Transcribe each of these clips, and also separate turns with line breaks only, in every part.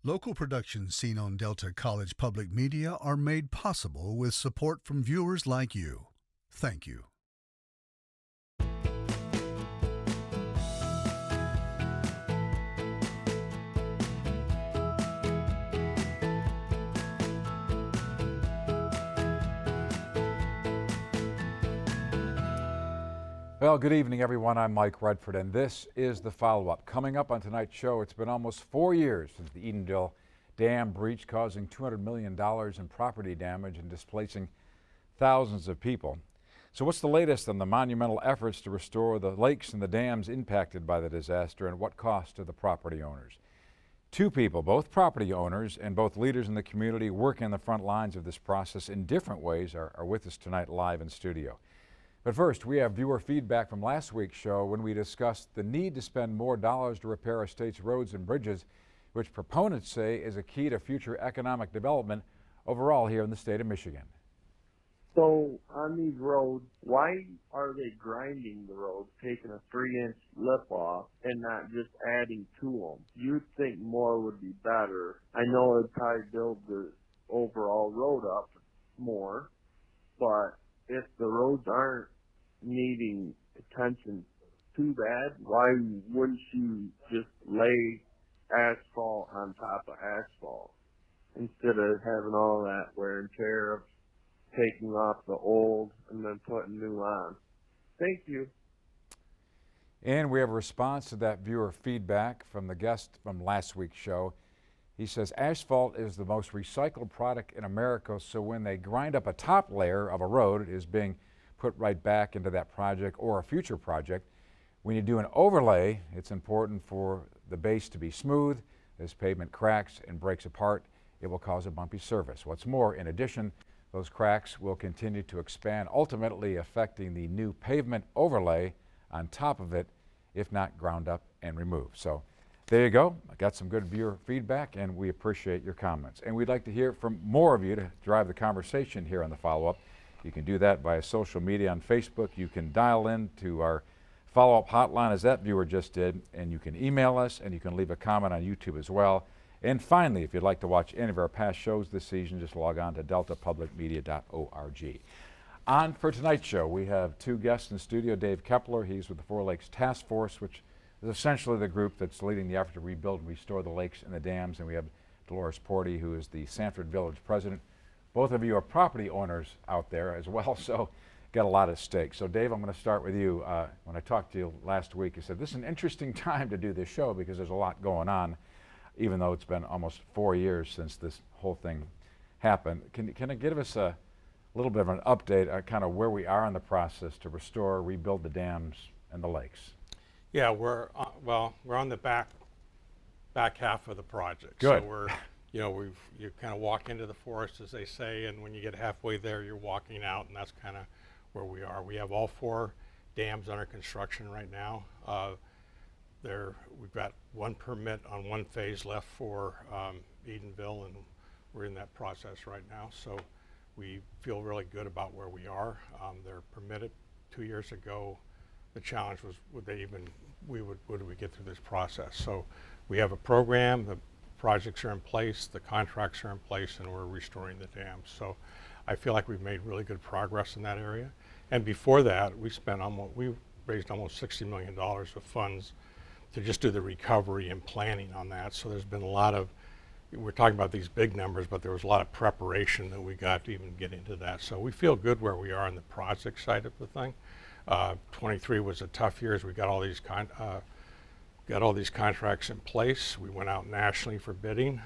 Local productions seen on Delta College Public Media are made possible with support from viewers like you. Thank you.
Well, good evening, everyone. I'm Mike Redford, and this is the follow-up. Coming up on tonight's show, it's been almost 4 years since the Edenville Dam breach, causing $200 million in property damage and displacing thousands of people. So what's the latest on the monumental efforts to restore the lakes and the dams impacted by the disaster, and what cost to the property owners? Two people, both property owners and both leaders in the community working on the front lines of this process in different ways, are with us tonight live in studio. But first, we have viewer feedback from last week's show when we discussed the need to spend more dollars to repair our state's roads and bridges, which proponents say is a key to future economic development overall here in the state of Michigan.
So on these roads, why are they grinding the roads, taking a 3-inch lip off and not just adding to them? You'd think more would be better. I know it'd probably build the overall road up more, but if the roads aren't needing attention too bad, why wouldn't you just lay asphalt on top of asphalt instead of having all that wear and tear of taking off the old and then putting new on? Thank you.
And we have a response to that viewer feedback from the guest from last week's show. He says asphalt is the most recycled product in America, so when they grind up a top layer of a road, it is being put right back into that project or a future project. When you do an overlay, it's important for the base to be smooth. As pavement cracks and breaks apart, it will cause a bumpy surface. What's more, in addition, those cracks will continue to expand, ultimately affecting the new pavement overlay on top of it, if not ground up and removed. So there you go. I got some good viewer feedback, and we appreciate your comments. And we'd like to hear from more of you to drive the conversation here on the follow-up. You can do that via social media on Facebook. You can dial in to our follow-up hotline, as that viewer just did, and you can email us, and you can leave a comment on YouTube as well. And finally, if you'd like to watch any of our past shows this season, just log on to deltapublicmedia.org. On for tonight's show, we have two guests in studio. Dave Kepler, he's with the Four Lakes Task Force, which is essentially the group that's leading the effort to rebuild and restore the lakes and the dams. And we have Dolores Porte, who is the Sanford Village president. Both of you are property owners out there as well, so got a lot at stake. So Dave, I'm going to start with you. When I talked to you last week, you said this is an interesting time to do this show because there's a lot going on, even though it's been almost 4 years since this whole thing happened. Can you give us a little bit of an update on kind of where we are in the process to restore, rebuild the dams and the lakes?
Yeah, we're on the back half of the project.
Good.
So you kind of walk into the forest, as they say, and when you get halfway there, you're walking out, and that's kind of where we are. We have all 4 dams under construction right now. We've got one permit on one phase left for Edenville, and we're in that process right now. So we feel really good about where we are. They're permitted 2 years ago. The challenge was, would we get through this process? So we have a program, the projects are in place, the contracts are in place, and we're restoring the dams. So I feel like we've made really good progress in that area. And before that, we raised almost $60 million of funds to just do the recovery and planning on that. So there's been a lot of, we're talking about these big numbers, but there was a lot of preparation that we got to even get into that. So we feel good where we are on the project side of the thing. 23 was a tough year as we got all these contracts in place. We went out nationally for bidding.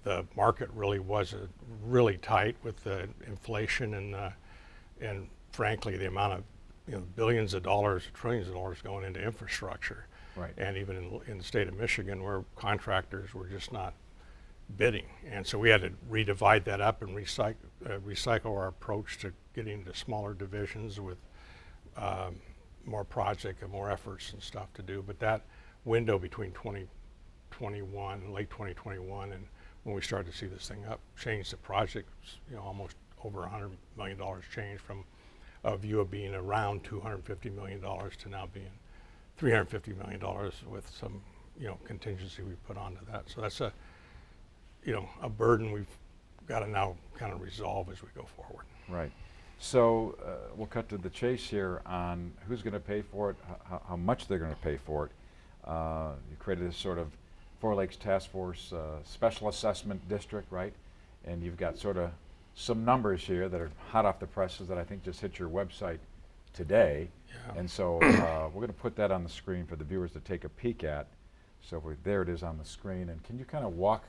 The market really was really tight with the inflation and frankly the amount of billions of dollars, trillions of dollars going into infrastructure.
Right.
And even in the state of Michigan, where contractors were just not bidding, and so we had to redivide that up and recycle our approach to getting into smaller divisions with more project and more efforts and stuff to do. But that window between 2021, late 2021, and when we started to see this thing up, changed the project, almost over $100 million change from a view of being around $250 million to now being $350 million with some contingency we put onto that. So that's a burden we've got to now kind of resolve as we go forward.
Right. So we'll cut to the chase here on who's going to pay for it, how much they're going to pay for it. You created this sort of Four Lakes Task Force Special Assessment District, right? And you've got sort of some numbers here that are hot off the presses that I think just hit your website today.
Yeah.
And so we're going to put that on the screen for the viewers to take a peek at. So there it is on the screen. And can you kind of walk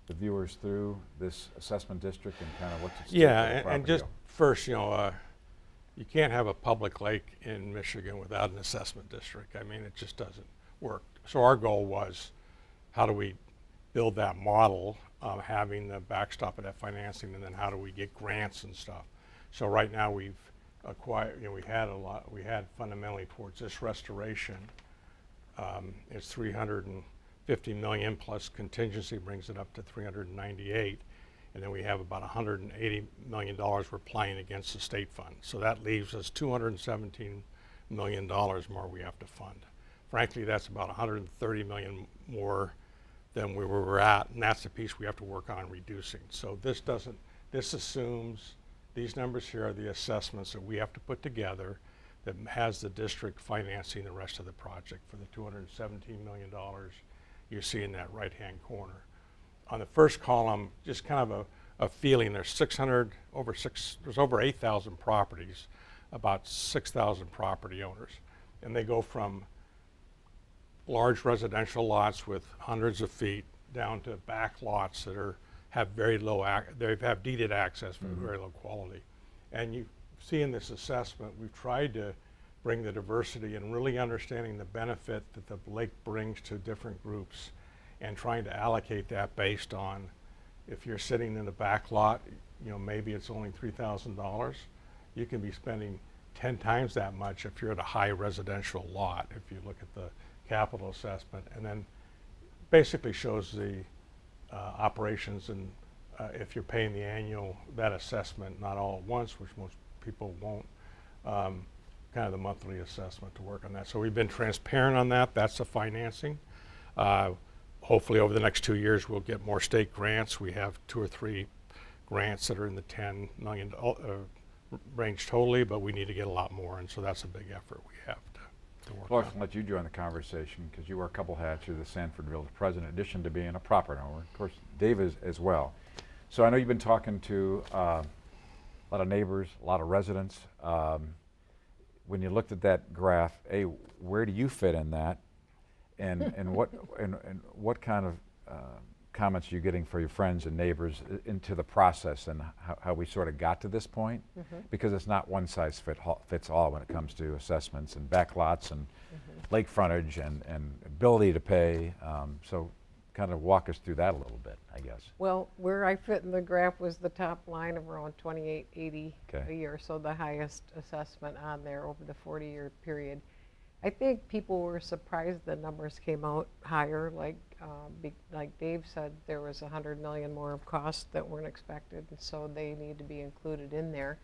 the viewers through this assessment district and kind of what's at stake
Yeah,
for the
and
property
just
owner?
first, you can't have a public lake in Michigan without an assessment district. I mean, it just doesn't work. So our goal was, how do we build that model of having the backstop of that financing, and then how do we get grants and stuff? So right now we've acquired, we had fundamentally towards this restoration, it's $350 million plus contingency brings it up to 398. And then we have about $180 million we're playing against the state fund. So that leaves us $217 million more we have to fund. Frankly, that's about $130 million more than we were at, and that's the piece we have to work on reducing. So this assumes, these numbers here are the assessments that we have to put together that has the district financing the rest of the project for the $217 million you see in that right-hand corner. On the first column, just kind of a feeling, there's over 8,000 properties, about 6,000 property owners. And they go from large residential lots with hundreds of feet down to back lots that have very low, they have deeded access for very low quality. And you see in this assessment, we've tried to bring the diversity and really understanding the benefit that the lake brings to different groups, and trying to allocate that based on, if you're sitting in the back lot, maybe it's only $3,000. You can be spending 10 times that much if you're at a high residential lot, if you look at the capital assessment, and then basically shows the operations, and if you're paying the annual, that assessment, not all at once, which most people won't, kind of the monthly assessment to work on that. So we've been transparent on that. That's the financing. Hopefully over the next 2 years we'll get more state grants. We have 2 or 3 grants that are in the $10 million range totally, but we need to get a lot more, and so that's a big effort we have to work
Well,
on.
I'll let you join the conversation because you wear a couple hats. You're the Sanfordville president, in addition to being a property owner. Of course, Dave is as well. So I know you've been talking to a lot of neighbors, a lot of residents. When you looked at that graph, where do you fit in that? And what kind of comments are you getting for your friends and neighbors into the process, and how we sort of got to this point? Because it's not one size fits all when it comes to assessments and backlots and lake frontage and ability to pay. So kind of walk us through that a little bit, I guess.
Well, where I fit in the graph was the top line of around $28.80 a year, so the highest assessment on there over the 40-year period. I think people were surprised the numbers came out higher. Like Dave said, there was $100 million more of costs that weren't expected, and so they need to be included in there.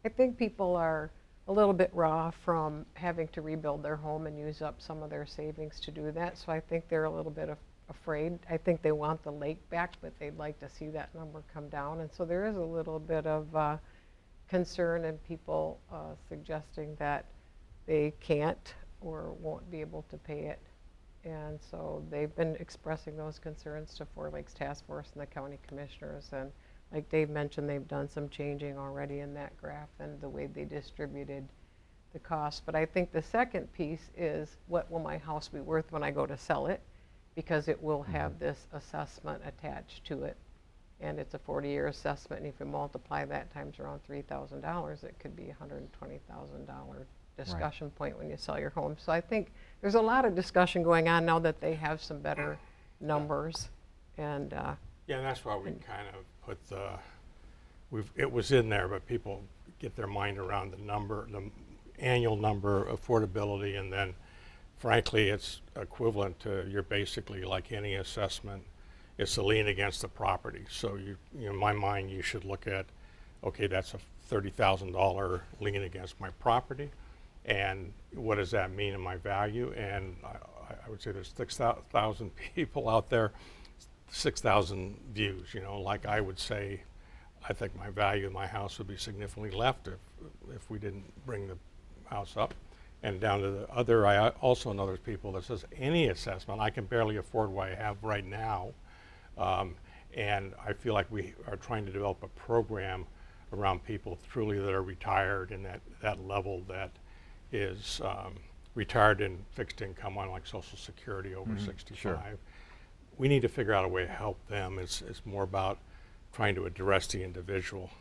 I think people are a little bit raw from having to rebuild their home and use up some of their savings to do that, so I think they're a little bit afraid. I think they want the lake back, but they'd like to see that number come down, and so there is a little bit of concern and people suggesting that they can't or won't be able to pay it. And so they've been expressing those concerns to Four Lakes Task Force and the county commissioners, and like Dave mentioned, they've done some changing already in that graph and the way they distributed the cost. But I think the second piece is, what will my house be worth when I go to sell it? Because it will have this assessment attached to it, and it's a 40-year assessment, and if you multiply that times around $3,000, it could be a $120,000 discussion point when you sell your home. So I think there's a lot of discussion going on now that they have some better numbers. And
yeah, and that's why we kind of put it was in there, but people get their mind around the number, the annual number, affordability, and then frankly it's equivalent to, you're basically like any assessment, it's a lien against the property. So in my mind you should look at, okay, that's a $30,000 lien against my property, and what does that mean in my value? And I would say there's 6,000 people out there, 6,000 views. You know, like I would say, I think my value of my house would be significantly less if we didn't bring the house up. And down to the other, I also know there's people that says any assessment, I can barely afford what I have right now. And I feel like we are trying to develop a program around people truly that are retired and that level that is retired in fixed income on like Social Security over 65.
Sure.
We need to figure out a way to help them. It's more about trying to address the individual.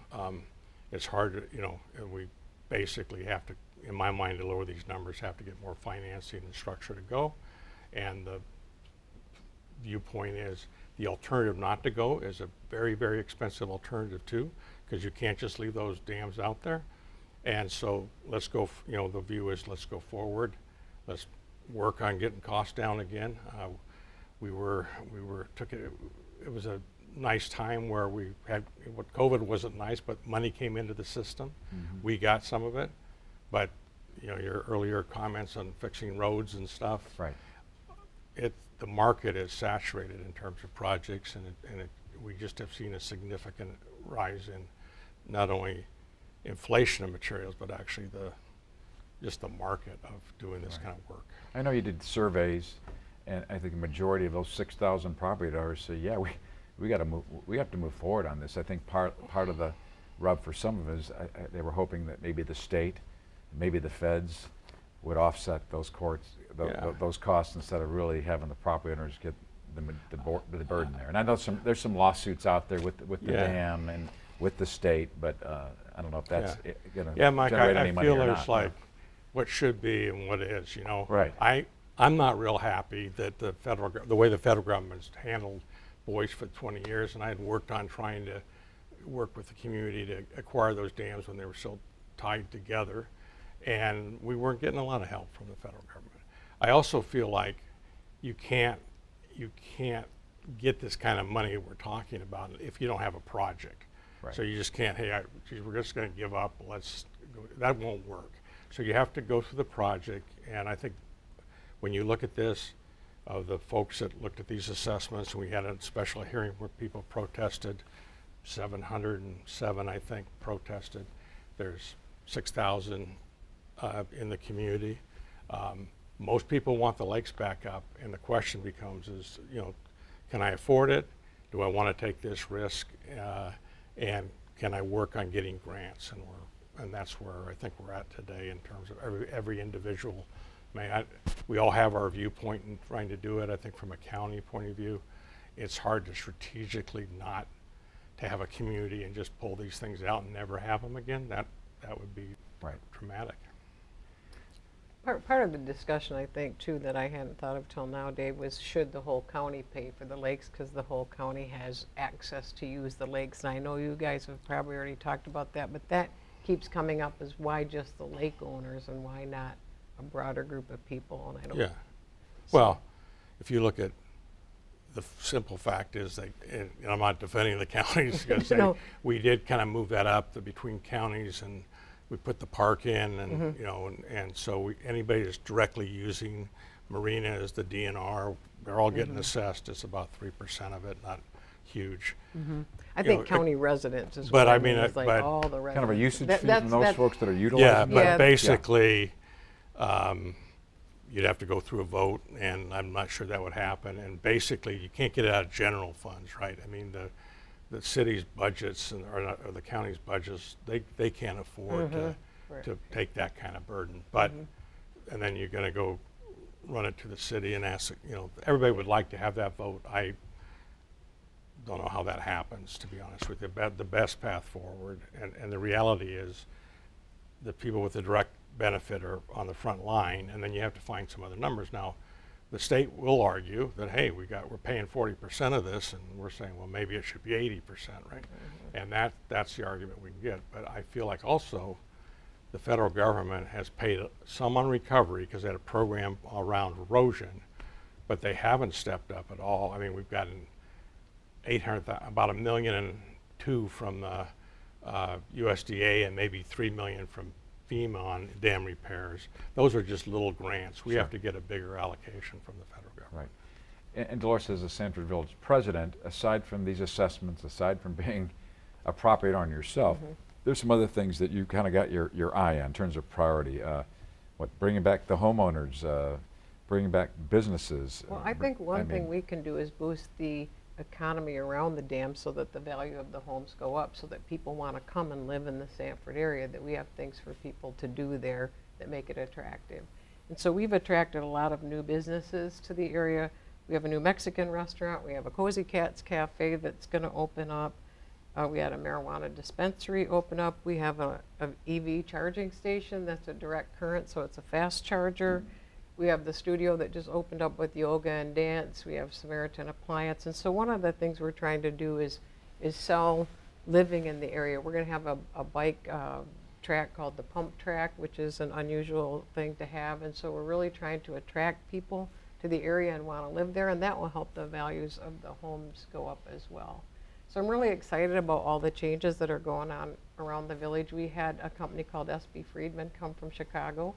It's hard to, you know, and we basically have to, in my mind, to lower these numbers, have to get more financing and structure to go. And the viewpoint is the alternative not to go is a very, very expensive alternative too, because you can't just leave those dams out there. And so let's go, you know, the view is let's go forward. Let's work on getting costs down again. It was a nice time where we had, what COVID wasn't nice, but money came into the system. We got some of it, but you know, your earlier comments on fixing roads and stuff.
Right.
The market is saturated in terms of projects, and we just have seen a significant rise in not only inflation of materials, but actually just the market of doing this kind of work.
I know you did surveys, and I think the majority of those 6,000 property owners say, yeah, we got to move. We have to move forward on this. I think part of the rub for some of us, they were hoping that maybe the state, maybe the feds, would offset those those costs instead of really having the property owners get the burden there. And I know there's some lawsuits out there with the dam and with the state, but I don't know if that's going to
Mike,
generate any
I
money
feel
or
there's
not.
like what should be and what is, you know.
Right.
I'm not real happy that the way the federal government's handled Boise for 20 years, and I had worked on trying to work with the community to acquire those dams when they were still tied together, and we weren't getting a lot of help from the federal government. I also feel like you can't get this kind of money we're talking about if you don't have a project.
Right.
So you just can't, hey, geez, we're just going to give up. Let's go. That won't work. So you have to go through the project, and I think when you look at this, the folks that looked at these assessments, and we had a special hearing where people protested, 707, I think, protested. There's 6,000 in the community. Most people want the lakes back up, and the question becomes is, you know, can I afford it? Do I want to take this risk? And can I work on getting grants? And that's where I think we're at today in terms of every individual. We all have our viewpoint in trying to do it. I think from a county point of view, it's hard to strategically not to have a community and just pull these things out and never have them again. That would be traumatic.
Part of the discussion, I think, too, that I hadn't thought of till now, Dave, was should the whole county pay for the lakes, because the whole county has access to use the lakes. And I know you guys have probably already talked about that, but that keeps coming up as why just the lake owners and why not a broader group of people. And I don't.
Well, if you look at the simple fact is that, and I'm not defending the counties because we did kind of move that up between counties, and we put the park in, and you know, and so anybody that's directly using marinas, the DNR, they're all getting assessed. It's about 3% of it, not huge.
I think county residents is
but
what
I mean,
is like
but
all the residents.
Kind of a usage fee from those folks that are utilizing.
Yeah, but
Yeah.
basically, you'd have to go through a vote, and I'm not sure that would happen. And basically, you can't get it out of general funds, right? I mean, the city's budgets or the county's budgets, they can't afford to take that kind of burden. But and then you're going to go run it to the city and ask, you know, everybody would like to have that vote. I don't know how that happens, to be honest with you. The best path forward, and the reality is the people with the direct benefit are on the front line, and then you have to find some other numbers. Now, the state will argue that, hey, we're paying 40% of this, and we're saying, well, maybe it should be 80%, right? And that's the argument we can get. But I feel like also the federal government has paid some on recovery because they had a program around erosion, but they haven't stepped up at all. I mean, we've gotten about $1.2 million from the USDA and maybe $3 million from FEMA on dam repairs. Those are just little grants. We
Sure.
have to get a bigger allocation from the federal government.
Right. And Dolores, as the Sanford Village president, aside from these assessments, aside from being a property owner yourself, there's some other things that you kind of got your eye on in terms of priority. Bringing back the homeowners, bringing back businesses.
Well, I think one thing we can do is boost the economy around the dam so that the value of the homes go up, so that people want to come and live in the Sanford area, that we have things for people to do there that make it attractive. And so we've attracted a lot of new businesses to the area. We have a new Mexican restaurant. We have a Cozy Cats Cafe that's going to open up. We had a marijuana dispensary open up. We have a EV charging station that's a direct current, so it's a fast charger. We have the studio that just opened up with yoga and dance. We have Samaritan Appliance. And so one of the things we're trying to do is sell living in the area. We're going to have a bike track called the Pump Track, which is an unusual thing to have. And so we're really trying to attract people to the area and want to live there, and that will help the values of the homes go up as well. So I'm really excited about all the changes that are going on around the village. We had a company called SB Friedman come from Chicago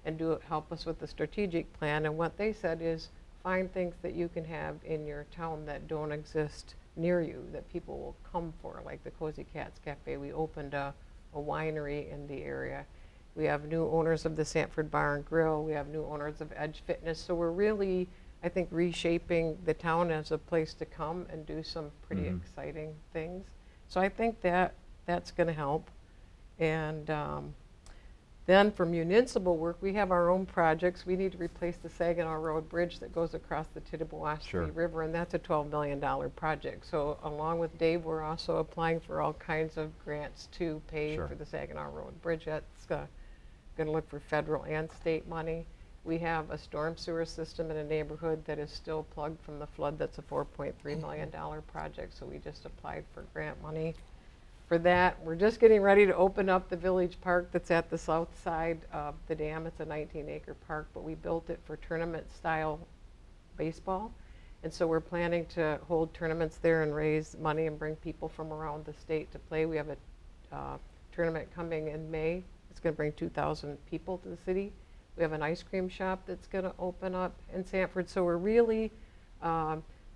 and help us with the strategic plan. And what they said is, find things that you can have in your town that don't exist near you, that people will come for, like the Cozy Cats Cafe. We opened a winery in the area. We have new owners of the Sanford Bar and Grill. We have new owners of Edge Fitness. So we're really, I think, reshaping the town as a place to come and do some pretty exciting things. So I think that's going to help. And then for municipal work, we have our own projects. We need to replace the Saginaw Road Bridge that goes across the Tittabawassee River, and that's a $12 million project. So along with Dave, we're also applying for all kinds of grants to pay for the Saginaw Road Bridge. That's going to look for federal and state money. We have a storm sewer system in a neighborhood that is still plugged from the flood. That's a $4.3 million project, so we just applied for grant money for that. We're just getting ready to open up the village park that's at the south side of the dam. It's a 19-acre park, but we built it for tournament-style baseball. And so we're planning to hold tournaments there and raise money and bring people from around the state to play. We have a tournament coming in May. It's going to bring 2,000 people to the city. We have an ice cream shop that's going to open up in Sanford. So we're really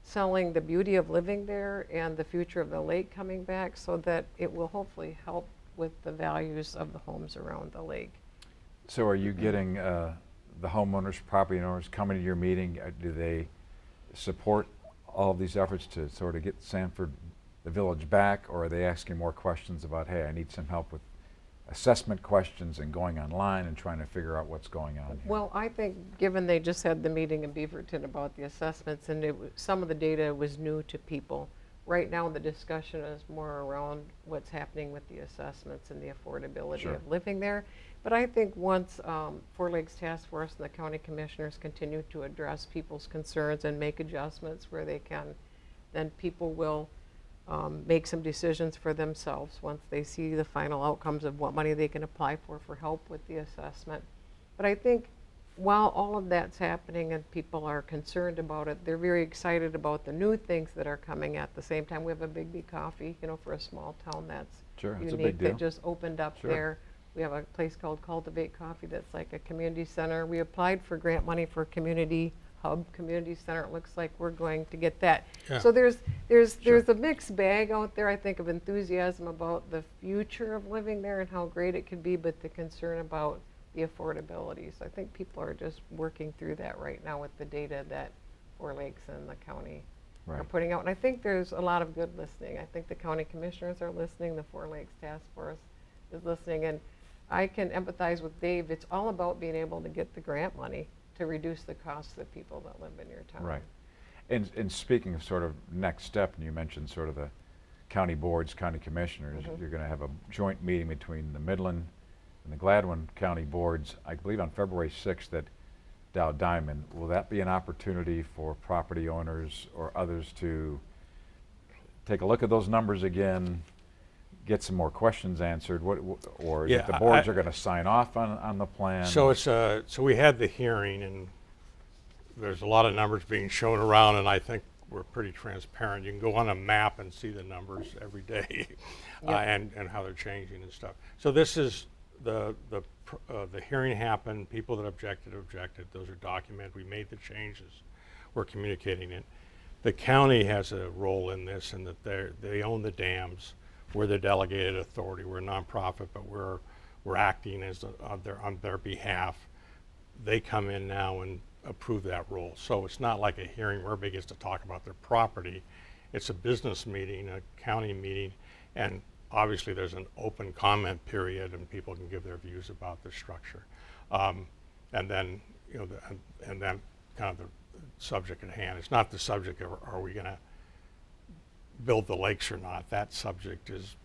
selling the beauty of living there and the future of the lake coming back, so that it will hopefully help with the values of the homes around the lake.
So are you getting the homeowners, property owners coming to your meeting? Do they support all of these efforts to sort of get Sanford, the village, back, or are they asking more questions about, hey, I need some help with assessment questions and going online and trying to figure out what's going on here?
Well, I think given they just had the meeting in Beaverton about the assessments, and some of the data was new to people. Right now the discussion is more around what's happening with the assessments and the affordability of living there. But I think once Four Lakes Task Force and the county commissioners continue to address people's concerns and make adjustments where they can, then people will make some decisions for themselves once they see the final outcomes of what money they can apply for help with the assessment. But I think while all of that's happening and people are concerned about it, they're very excited about the new things that are coming at the same time. We have a Big B Coffee, you know, for a small town that's
That's a
unique,
big deal.
that just opened up there. We have a place called Cultivate Coffee that's like a community center. We applied for grant money for Community Hub Community Center. It looks like we're going to get that. So there's a mixed bag out there, I think, of enthusiasm about the future of living there and how great it could be, but the concern about the affordability. So I think people are just working through that right now with the data that Four Lakes and the county are putting out. And I think there's a lot of good listening. I think the county commissioners are listening, the Four Lakes Task Force is listening, and I can empathize with Dave. It's all about being able to get the grant money to reduce the costs of people that live in your town.
Right. And speaking of sort of next step, and you mentioned sort of the county boards, county commissioners, you're going to have a joint meeting between the Midland and the Gladwin County boards, I believe on February 6th at Dow Diamond. Will that be an opportunity for property owners or others to take a look at those numbers again, get some more questions answered, or if the boards are going to sign off on the plan?
So it's so we had the hearing, and there's a lot of numbers being shown around, and I think we're pretty transparent. You can go on a map and see the numbers every day and how they're changing and stuff. So this is the hearing happened. People that objected. Those are documented. We made the changes. We're communicating it. The county has a role in this, in that they own the dams. We're the delegated authority. We're a nonprofit, but we're acting as on their behalf. They come in now and approve that rule. So it's not like a hearing where everybody gets to talk about their property. It's a business meeting, a county meeting, and obviously there's an open comment period and people can give their views about the structure. And then, and then kind of the subject at hand. It's not the subject of are we gonna build the lakes or not. That subject is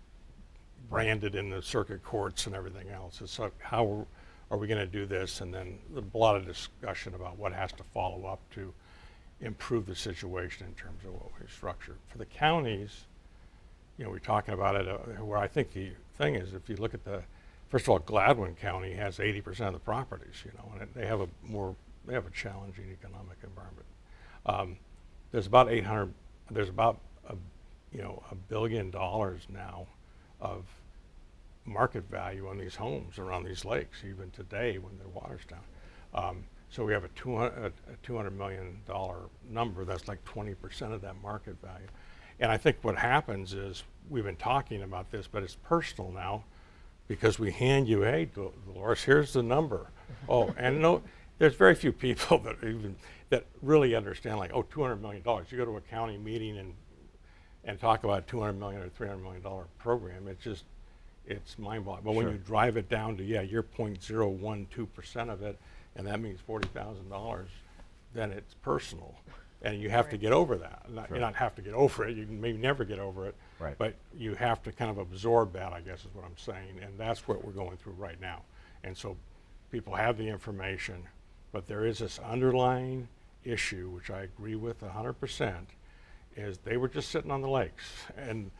branded in the circuit courts and everything else. It's like, how are we gonna do this? And then a lot of discussion about what has to follow up to improve the situation in terms of what we structure. For the counties, we're talking about it where I think the thing is, if you look at first of all, Gladwin County has 80% of the properties, and they have a challenging economic environment. There's about $1 billion now of market value on these homes around these lakes, even today when their water's down. So we have a $200 million number. That's like 20% of that market value. And I think what happens is, we've been talking about this, but it's personal now, because we hand you, hey, Dolores, here's the number. Oh, and there's very few people that really understand, like, $200 million. You go to a county meeting and talk about a $200 million or $300 million program. It's mind-boggling. But when you drive it down to, you're 0.012% of it, and that means $40,000, then it's personal. And you have to get over that. You not have to get over it. You can maybe never get over it.
Right.
But you have to kind of absorb that, I guess is what I'm saying. And that's what we're going through right now. And so people have the information, but there is this underlying issue, which I agree with 100%, is they were just sitting on the lakes. And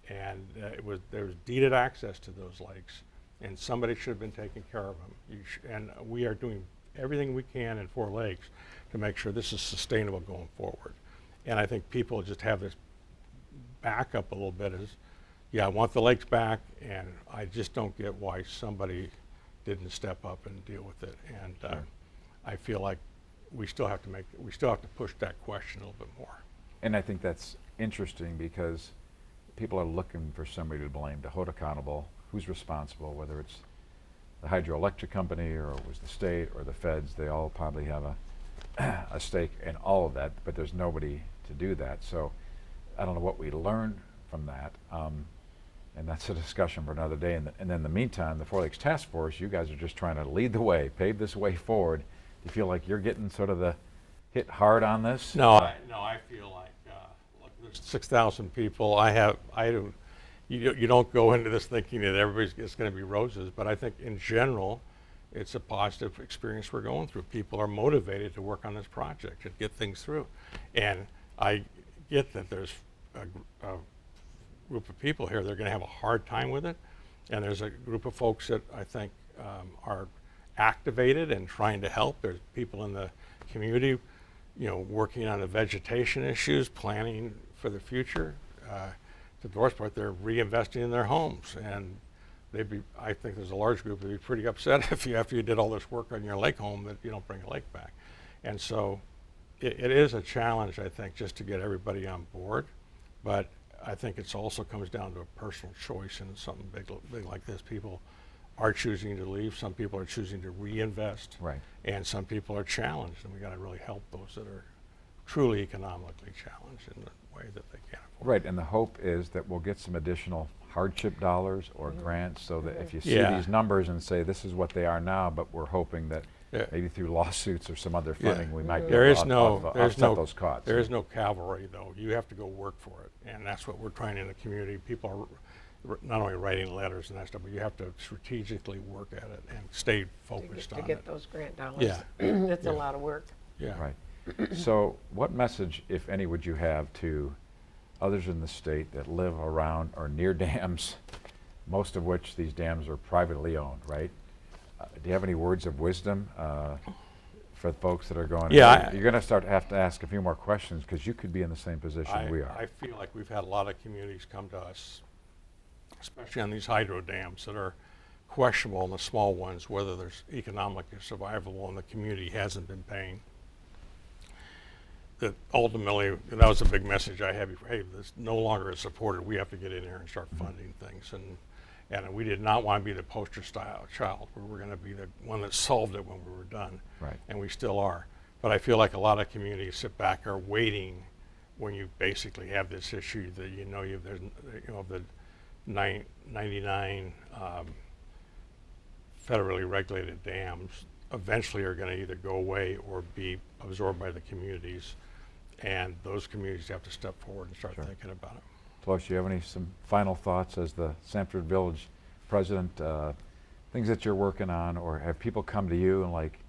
there was deeded access to those lakes. And somebody should have been taking care of them. And we are doing everything we can in 4 lakes to make sure this is sustainable going forward. And I think people just have this back up a little bit as, I want the lakes back, and I just don't get why somebody didn't step up and deal with it. And I feel like we still have to push that question a little bit more.
And I think that's interesting, because people are looking for somebody to blame, to hold accountable, who's responsible, whether it's the hydroelectric company or it was the state or the feds. They all probably have a stake in all of that, but there's nobody to do that. So I don't know what we learned from that, and that's a discussion for another day. And then in the meantime, the 4 Lakes Task Force, you guys are just trying to lead the way, pave this way forward. Do you feel like you're getting sort of the hit hard on this?
No, I feel like look, there's 6,000 people. You don't go into this thinking that it's going to be roses, but I think in general, it's a positive experience we're going through. People are motivated to work on this project and get things through. And I get that there's a group of people here that are going to have a hard time with it. And there's a group of folks that I think are activated and trying to help. There's people in the community, working on the vegetation issues, planning for the future. To Dolores' point, they're reinvesting in their homes, and I think there's a large group that'd be pretty upset if after you did all this work on your lake home, that you don't bring a lake back. And so it is a challenge, I think, just to get everybody on board. But I think it also comes down to a personal choice, and something big like this. People are choosing to leave. Some people are choosing to reinvest.
Right.
And some people are challenged, and we got to really help those that are truly economically challenged in the way that they can afford.
Right, and the hope is that we'll get some additional hardship dollars or grants, so that if you see these numbers and say this is what they are now, but we're hoping that maybe through lawsuits or some other funding we might be able to offset those costs.
There is no cavalry, though. You have to go work for it, and that's what we're trying in the community. People are not only writing letters and that stuff, but you have to strategically work at it and stay focused on it.
To get those grant dollars.
Yeah.
It's a lot of work.
Yeah.
Right. So what message, if any, would you have to others in the state that live around or near dams, most of which these dams are privately owned, right? Do you have any words of wisdom for folks that are going, you're going to have to ask a few more questions, because you could be in the same position we are.
I feel like we've had a lot of communities come to us, especially on these hydro dams, that are questionable in the small ones, whether there's economic or survivable and the community hasn't been paying. That ultimately, that was a big message I had before, hey, this no longer is supported. We have to get in there and start funding things. And we did not want to be the poster style child. We were going to be the one that solved it when we were done.
Right.
And we still are. But I feel like a lot of communities sit back, are waiting when you basically have this issue that the 99 federally regulated dams eventually are going to either go away or be absorbed by the communities, and those communities have to step forward and start thinking about it.
Dolores, do you have some final thoughts as the Sanford Village president, things that you're working on, or have people come to you and like,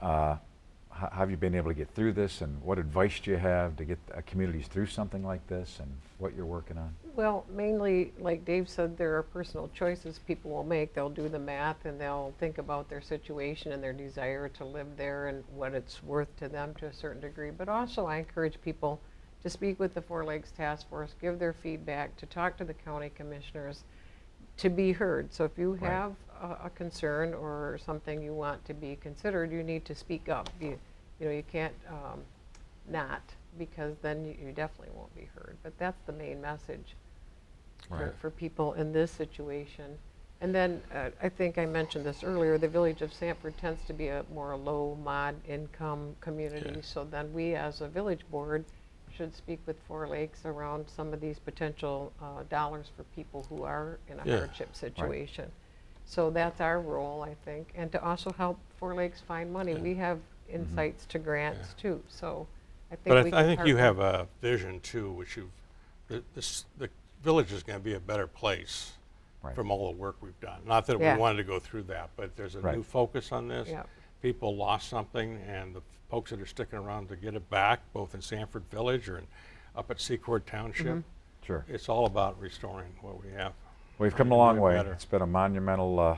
how have you been able to get through this, and what advice do you have to get communities through something like this, and what you're working on?
Well, mainly, like Dave said, there are personal choices people will make. They'll do the math and they'll think about their situation and their desire to live there and what it's worth to them to a certain degree. But also I encourage people to speak with the Four Lakes Task Force, give their feedback, to talk to the county commissioners, to be heard. So if you have a concern or something you want to be considered, you need to speak up. You can't not, because then you definitely won't be heard. But that's the main message for people in this situation. And then I think I mentioned this earlier, the village of Sanford tends to be a more low mod income community. So then we as a village board should speak with Four Lakes around some of these potential dollars for people who are in a hardship situation. So that's our role, I think, and to also help Four Lakes find money. We have insights to grants too, so I think
I think you have a vision too, which the village is going to be a better place from all the work we've done. Not that we wanted to go through that, but there's a new focus on this. People lost something, and the folks that are sticking around to get it back, both in Sanford Village or up at Secord Township, it's all about restoring what we have.
We've come a long way. It's been a monumental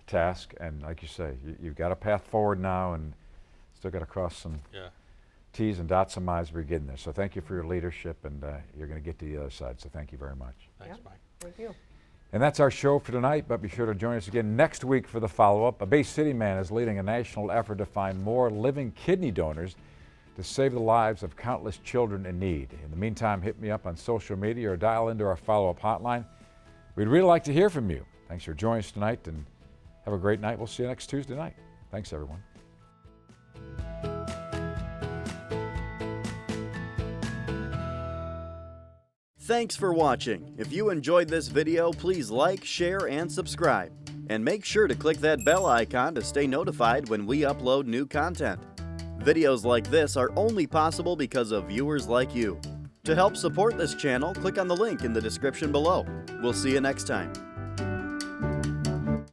task, and like you say, you've got a path forward now, and still got to cross some T's and dot some I's. We're getting there. So thank you for your leadership, and you're going to get to the other side. So thank you very much.
Thanks, Mike.
Thank you.
And that's our show for tonight, but be sure to join us again next week for the follow-up. A Bay City man is leading a national effort to find more living kidney donors to save the lives of countless children in need. In the meantime, hit me up on social media or dial into our follow-up hotline. We'd really like to hear from you. Thanks for joining us tonight, and have a great night. We'll see you next Tuesday night. Thanks, everyone.
Thanks for watching. If you enjoyed this video, please like, share, and subscribe. And make sure to click that bell icon to stay notified when we upload new content. Videos like this are only possible because of viewers like you. To help support this channel, click on the link in the description below. We'll see you next time.